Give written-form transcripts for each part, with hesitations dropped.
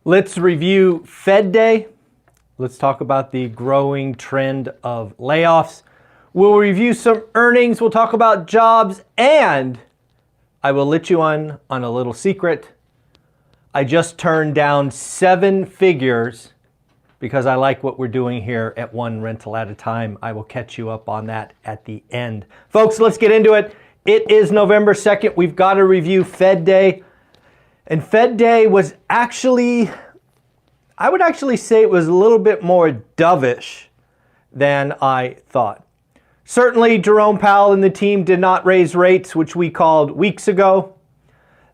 Let's review Fed Day. Let's talk about the growing trend of layoffs. We'll review some earnings. We'll talk about jobs, and I will let you on a little secret. I just turned down 7 figures because I like what we're doing here at One Rental at a Time. I will catch you up on that at the end. Folks, let's get into it. It is November 2nd. We've got to review Fed Day. And Fed Day was actually, I would actually say it was a little bit more dovish than I thought. Certainly, Jerome Powell and the team did not raise rates, which we called weeks ago.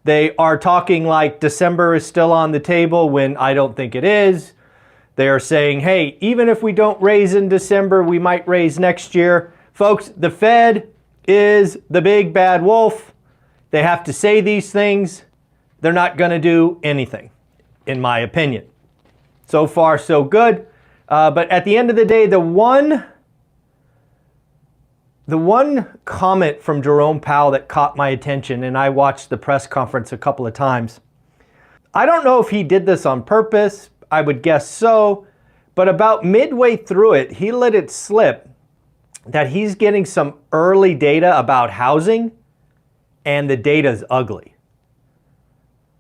They are talking like December is still on the table when I don't think it is. They are saying, hey, even if we don't raise in December, we might raise next year. Folks, the Fed is the big bad wolf. They have to say these things. They're not going to do anything, in my opinion. So far, so good. But at the end of the day, the one comment from Jerome Powell that caught my attention, and I watched the press conference a couple of times. I don't know if he did this on purpose. I would guess so. But about midway through it, he let it slip that he's getting some early data about housing, and the data is ugly.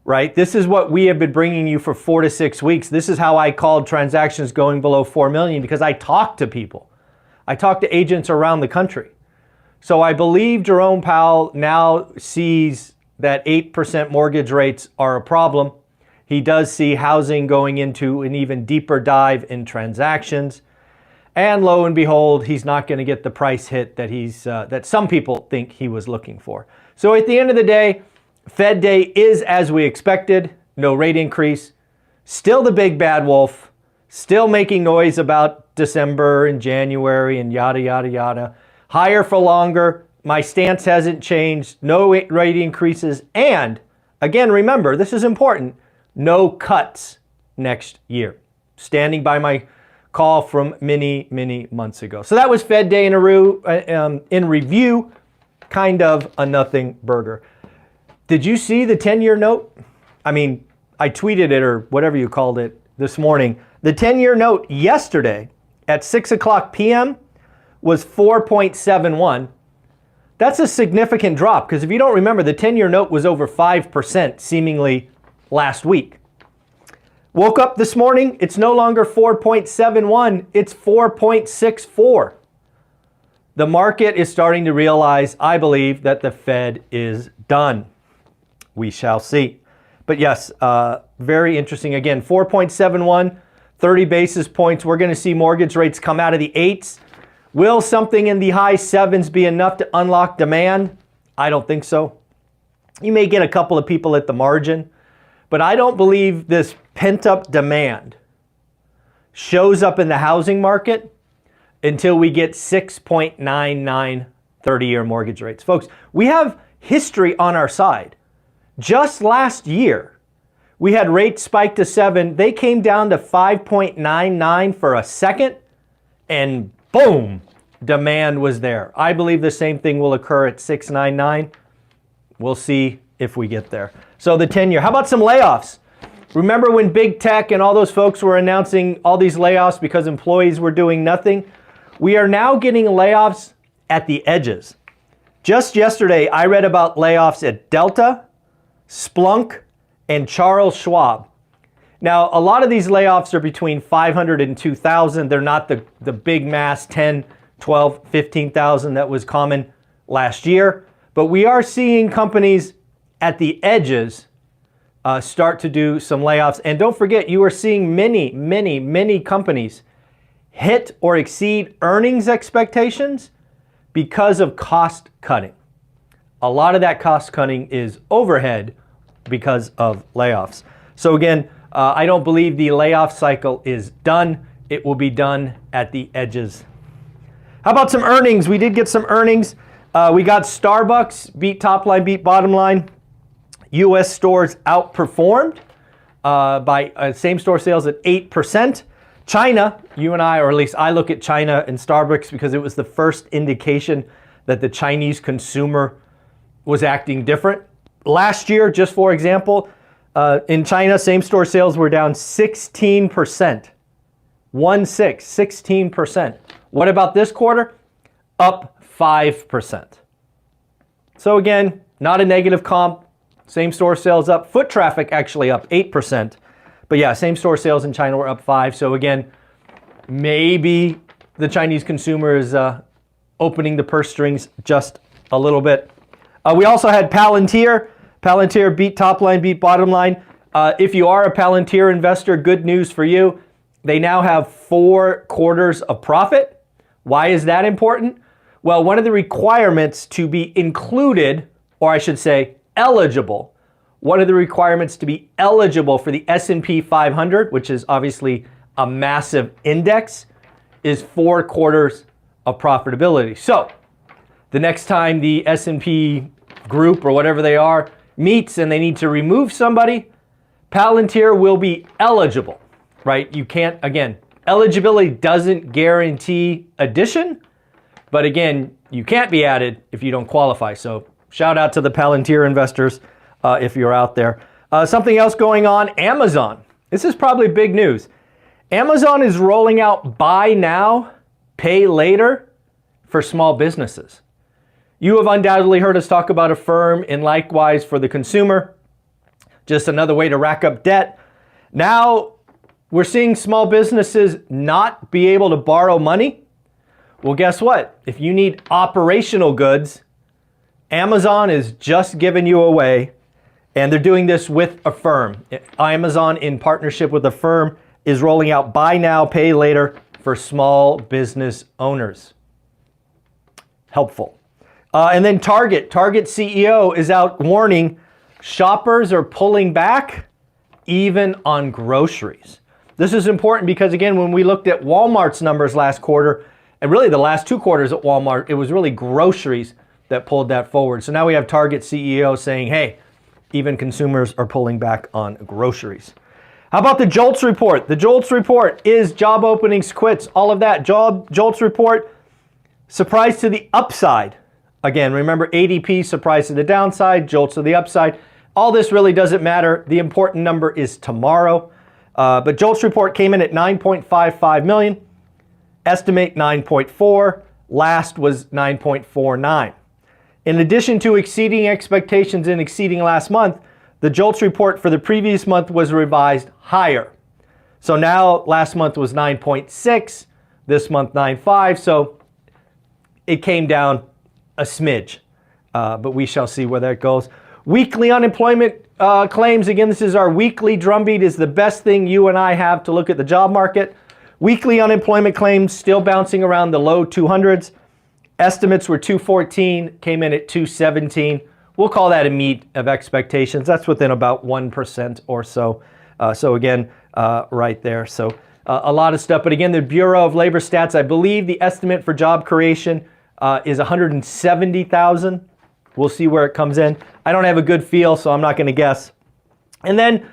Right? This is what we have been bringing you for 4 to 6 weeks. This is how I called transactions going below 4 million, because I talk to people. I talk to agents around the country. So I believe Jerome Powell now sees that 8% mortgage rates are a problem. He does see housing going into an even deeper dive in transactions. And lo and behold, he's not going to get the price hit that that some people think he was looking for. So at the end of the day, Fed Day is as we expected. No rate increase. Still the big bad wolf. Still making noise about December and January and yada, yada, yada. Higher for longer. My stance hasn't changed. No rate increases. And again, remember, this is important. No cuts next year. Standing by my call from many, many months ago. So that was Fed Day in review. Kind of a nothing burger. Did you see the 10-year note? I mean, I tweeted it or whatever you called it this morning. The 10-year note yesterday at 6 o'clock p.m. was 4.71. That's a significant drop because if you don't remember, the 10-year note was over 5% seemingly last week. Woke up this morning, it's no longer 4.71, it's 4.64. The market is starting to realize, I believe, that the Fed is done. We shall see. But yes, very interesting. Again, 4.71, 30 basis points. We're going to see mortgage rates come out of the 8s. Will something in the high 7s be enough to unlock demand? I don't think so. You may get a couple of people at the margin, but I don't believe this pent-up demand shows up in the housing market until we get 6.99 30-year mortgage rates. Folks, we have history on our side. Just last year, we had rates spike to 7. They came down to 5.99 for a second, and boom, demand was there. I believe the same thing will occur at 6.99. We'll see if we get there. So the 10-year. How about some layoffs? Remember when big tech and all those folks were announcing all these layoffs because employees were doing nothing? We are now getting layoffs at the edges. Just yesterday, I read about layoffs at Delta, Splunk, and Charles Schwab. Now, a lot of these layoffs are between 500 and 2,000. They're not the big mass 10, 12, 15,000 that was common last year. But we are seeing companies at the edges start to do some layoffs. And don't forget, you are seeing many, many, many companies hit or exceed earnings expectations because of cost cutting. A lot of that cost cutting is overhead because of layoffs. So again, I don't believe the layoff cycle is done. It will be done at the edges. How about some earnings? We did get some earnings. We got Starbucks, beat top line, beat bottom line. U.S. stores outperformed by same-store sales at 8%. China, you and I, or at least I look at China and Starbucks because it was the first indication that the Chinese consumer was acting different. Last year, just for example, In China, same-store sales were down 16%. 16%. What about this quarter? Up 5%. So again, not a negative comp. Same-store sales up. Foot traffic actually up 8%. But yeah, same-store sales in China were up 5%. So again, maybe the Chinese consumer is opening the purse strings just a little bit. We also had Palantir. Palantir beat top line, beat bottom line. If you are a Palantir investor, good news for you. They now have 4 quarters of profit. Why is that important? Well, one of the requirements to be included, or I should say eligible, one of the requirements to be eligible for the S&P 500, which is obviously a massive index, is 4 quarters of profitability. So the next time the S&P group or whatever they are meets and they need to remove somebody, Palantir will be eligible, right? You can't, again, eligibility doesn't guarantee addition, but again, you can't be added if you don't qualify. So shout out to the Palantir investors if you're out there. Something else going on, Amazon. This is probably big news. Amazon is rolling out buy now, pay later for small businesses. You have undoubtedly heard us talk about Affirm and likewise for the consumer. Just another way to rack up debt. Now we're seeing small businesses not be able to borrow money. Well, guess what? If you need operational goods, Amazon is just giving you away, and they're doing this with Affirm. Amazon, in partnership with Affirm, is rolling out buy now, pay later for small business owners. Helpful. And then Target CEO is out warning shoppers are pulling back even on groceries. This is important because, again, when we looked at Walmart's numbers last quarter, and really the last 2 quarters at Walmart, it was really groceries that pulled that forward. So now we have Target CEO saying, hey, even consumers are pulling back on groceries. How about the JOLTS report? The JOLTS report is job openings, quits, all of that. JOLTS report, surprise to the upside. Again, remember ADP, surprise to the downside, JOLTS to the upside. All this really doesn't matter. The important number is tomorrow. But JOLTS report came in at 9.55 million. Estimate 9.4. Last was 9.49. In addition to exceeding expectations and exceeding last month, the JOLTS report for the previous month was revised higher. So now last month was 9.6, this month 9.5. So it came down a smidge, but we shall see where that goes. Weekly unemployment claims, again, this is our weekly drumbeat, is the best thing you and I have to look at the job market. Weekly unemployment claims still bouncing around the low 200s. Estimates were 214, came in at 217. We'll call that a meet of expectations. That's within about 1% or so. So again, right there. So a lot of stuff. But again, the Bureau of Labor Stats, I believe the estimate for job creation is 170,000. We'll see where it comes in. I don't have a good feel, so I'm not going to guess. And then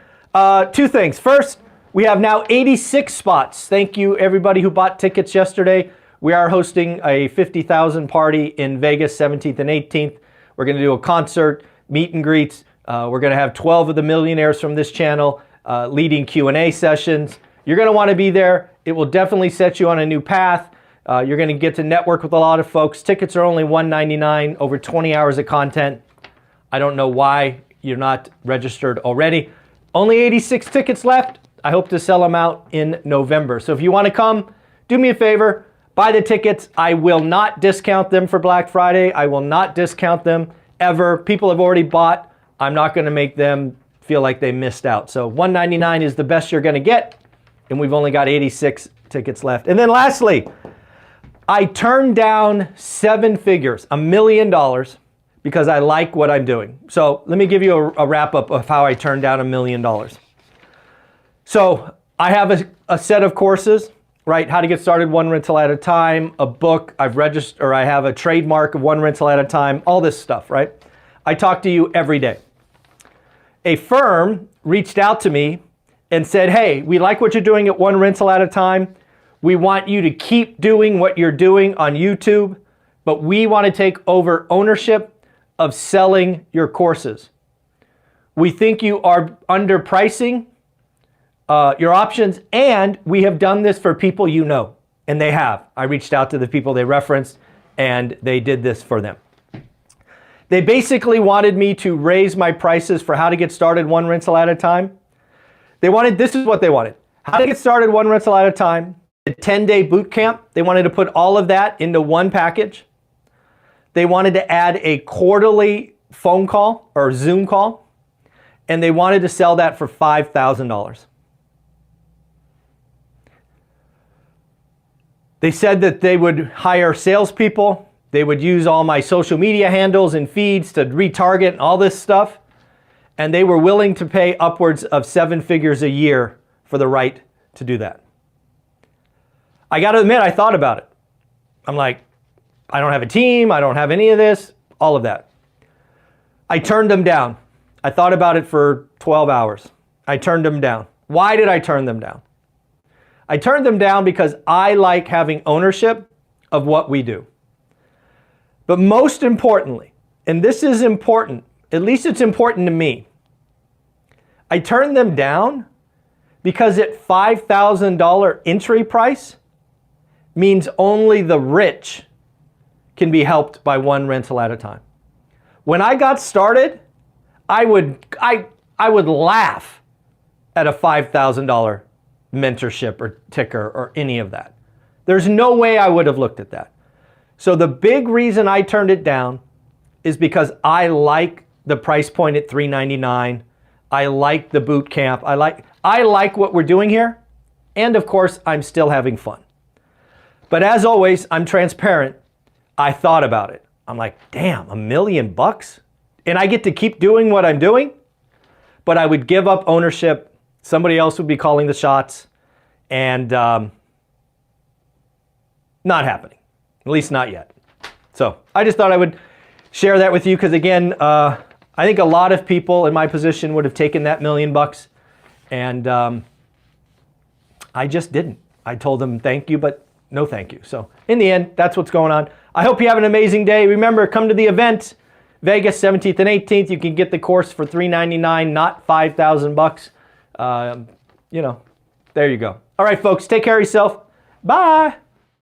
2 things. First, we have now 86 spots. Thank you, everybody who bought tickets yesterday. We are hosting a 50,000 party in Vegas, 17th and 18th. We're going to do a concert, meet and greets. We're going to have 12 of the millionaires from this channel leading Q&A sessions. You're going to want to be there. It will definitely set you on a new path. You're going to get to network with a lot of folks. Tickets are only $199, over 20 hours of content. I don't know why you're not registered already. Only 86 tickets left. I hope to sell them out in November. So if you want to come, do me a favor, buy the tickets. I will not discount them for Black Friday. I will not discount them ever. People have already bought. I'm not going to make them feel like they missed out. So $199 is the best you're going to get, and we've only got 86 tickets left. And then lastly, I turned down 7 figures, $1 million, because I like what I'm doing. So let me give you a wrap up of how I turned down $1 million. So I have a set of courses, right? How to get started one rental at a time, a book, I've registered, or I have a trademark of one rental at a time, all this stuff, right? I talk to you every day. A firm reached out to me and said, hey, we like what you're doing at one rental at a time. We want you to keep doing what you're doing on YouTube, but we want to take over ownership of selling your courses. We think you are underpricing your options, and we have done this for people you know, and they have. I reached out to the people they referenced, and they did this for them. They basically wanted me to raise my prices for how to get started one rental at a time. This is what they wanted. How to get started one rental at a time, a 10-day boot camp. They wanted to put all of that into one package. They wanted to add a quarterly phone call or Zoom call, and they wanted to sell that for $5,000. They said that they would hire salespeople. They would use all my social media handles and feeds to retarget and all this stuff. And they were willing to pay upwards of 7 figures a year for the right to do that. I got to admit, I thought about it. I'm like, I don't have a team. I don't have any of this, all of that. I turned them down. I thought about it for 12 hours. I turned them down. Why did I turn them down? I turned them down because I like having ownership of what we do. But most importantly, and this is important, at least it's important to me, I turned them down because at $5,000 entry price means only the rich can be helped by one rental at a time. When I got started, I would laugh at a $5,000 mentorship or ticker or any of that. There's no way I would have looked at that. So the big reason I turned it down is because I like the price point at $399. I like the boot camp. I like what we're doing here. And of course, I'm still having fun. But as always, I'm transparent. I thought about it. I'm like, damn, $1 million? And I get to keep doing what I'm doing, but I would give up ownership. Somebody else would be calling the shots, and not happening, at least not yet. So I just thought I would share that with you because, again, I think a lot of people in my position would have taken that $1 million, and I just didn't. I told them thank you, but no thank you. So in the end, that's what's going on. I hope you have an amazing day. Remember, come to the event, Vegas 17th and 18th. You can get the course for $399, not $5,000. There you go. All right, folks, take care of yourself. Bye.